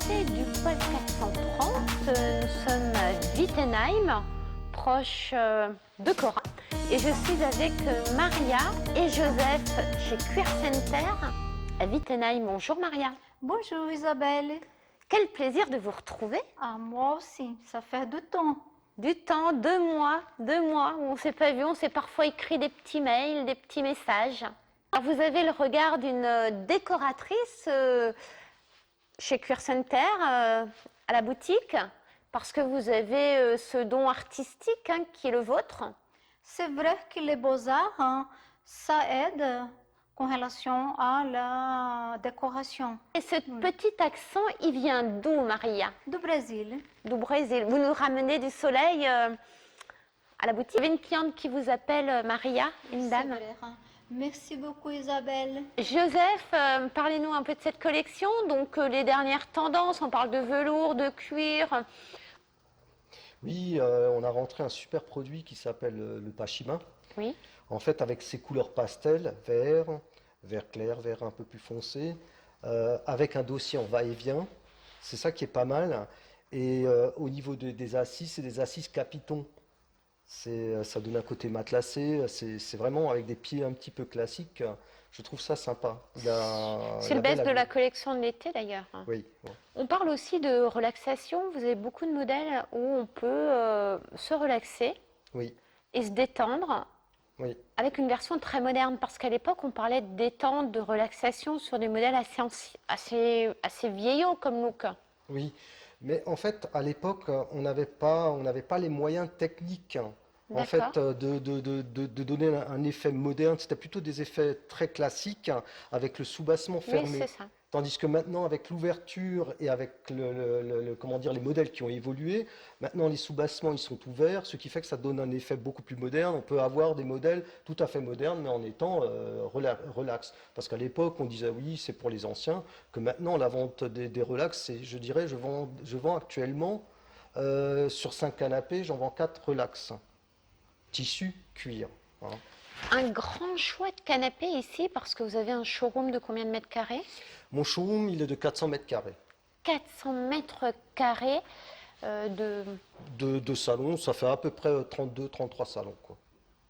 côté du pôle 430, nous sommes à Wittenheim, proche de Cora. Et je suis avec Maria et Joseph chez Cuir Center à Wittenheim. Bonjour Maria. Bonjour Isabelle. Quel plaisir de vous retrouver. Ah, moi aussi, ça fait du temps. Du temps, 2 mois où on ne s'est pas vu, on s'est parfois écrit des petits mails, des petits messages. Alors vous avez le regard d'une décoratrice chez Cuir Center à la boutique, parce que vous avez ce don artistique qui est le vôtre. C'est vrai que les beaux-arts, ça aide en relation à la décoration. Et ce petit accent, il vient d'où, Maria? Du Brésil. Du Brésil. Vous nous ramenez du soleil à la boutique. Vous avez une cliente qui vous appelle Maria, une dame. C'est vrai. Merci beaucoup Isabelle. Joseph, parlez-nous un peu de cette collection. Donc les dernières tendances, on parle de velours, de cuir. Oui, on a rentré un super produit qui s'appelle le Pachima. Oui. En fait, avec ses couleurs pastel, vert, vert clair, vert un peu plus foncé, avec un dossier en va-et-vient. C'est ça qui est pas mal. Et au niveau des assises, c'est des assises Capiton. Ça donne un côté matelassé. C'est vraiment avec des pieds un petit peu classiques. Je trouve ça sympa. C'est le best de la collection de l'été d'ailleurs. Oui. Ouais. On parle aussi de relaxation. Vous avez beaucoup de modèles où on peut se relaxer et se détendre. Oui. Avec une version très moderne, parce qu'à l'époque, on parlait de détente, de relaxation sur des modèles assez vieillots comme look. Oui, mais en fait, à l'époque, on n'avait pas les moyens techniques, en fait, de donner un effet moderne. C'était plutôt des effets très classiques, avec le soubassement fermé. Oui, c'est ça. Tandis que maintenant, avec l'ouverture et avec comment dire, les modèles qui ont évolué, maintenant les soubassements ils sont ouverts, ce qui fait que ça donne un effet beaucoup plus moderne. On peut avoir des modèles tout à fait modernes, mais en étant relax. Parce qu'à l'époque, on disait oui, c'est pour les anciens, que maintenant la vente des relax, je dirais, je vends actuellement sur 5 canapés, j'en vends 4 relax. Tissu, cuir. Hein. Un grand choix de canapés ici, parce que vous avez un showroom de combien de mètres carrés? Mon showroom, il est de 400 mètres carrés. 400 mètres carrés de salon, ça fait à peu près 32-33 salons, quoi,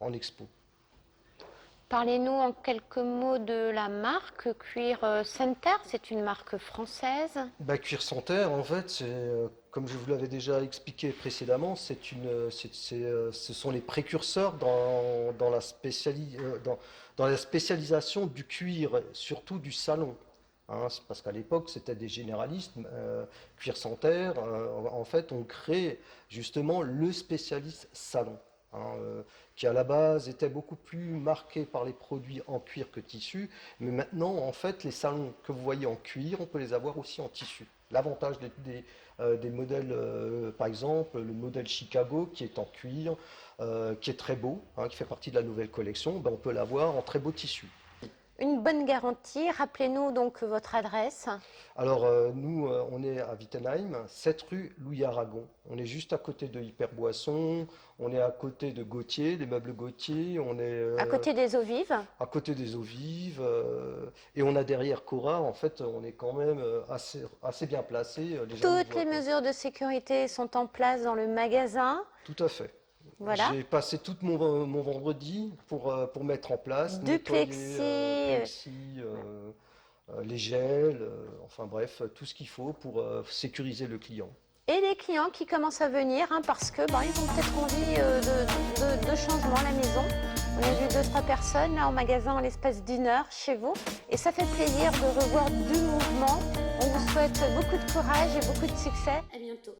en expo. Parlez-nous en quelques mots de la marque Cuir Center, c'est une marque française. Cuir Center, en fait, comme je vous l'avais déjà expliqué précédemment, ce sont les précurseurs dans la spécialisation du cuir, surtout du salon. Hein, parce qu'à l'époque, c'était des généralistes. Cuir Center, en fait, on crée justement le spécialiste salon. Qui à la base était beaucoup plus marqué par les produits en cuir que tissu, mais maintenant en fait les salons que vous voyez en cuir, on peut les avoir aussi en tissu. L'avantage des modèles, par exemple le modèle Chicago qui est en cuir, qui est très beau, qui fait partie de la nouvelle collection, on peut l'avoir en très beau tissu. Une bonne garantie. Rappelez-nous donc votre adresse. Alors, nous, on est à Wittenheim, 7 rue Louis Aragon. On est juste à côté de Hyperboisson, on est à côté de Gauthier, des meubles Gauthier. On est à côté des eaux vives. À côté des eaux vives. Et on a derrière Cora, en fait, on est quand même assez bien placé. Toutes les mesures de sécurité sont en place dans le magasin. Tout à fait. Voilà. J'ai passé tout mon vendredi pour mettre en place du plexi, les gels, enfin bref, tout ce qu'il faut pour sécuriser le client. Et les clients qui commencent à venir parce que ils ont peut-être envie de changement à la maison. On a vu 2-3 personnes là, au magasin en l'espace d'une heure chez vous. Et ça fait plaisir de revoir du mouvement. On vous souhaite beaucoup de courage et beaucoup de succès. À bientôt.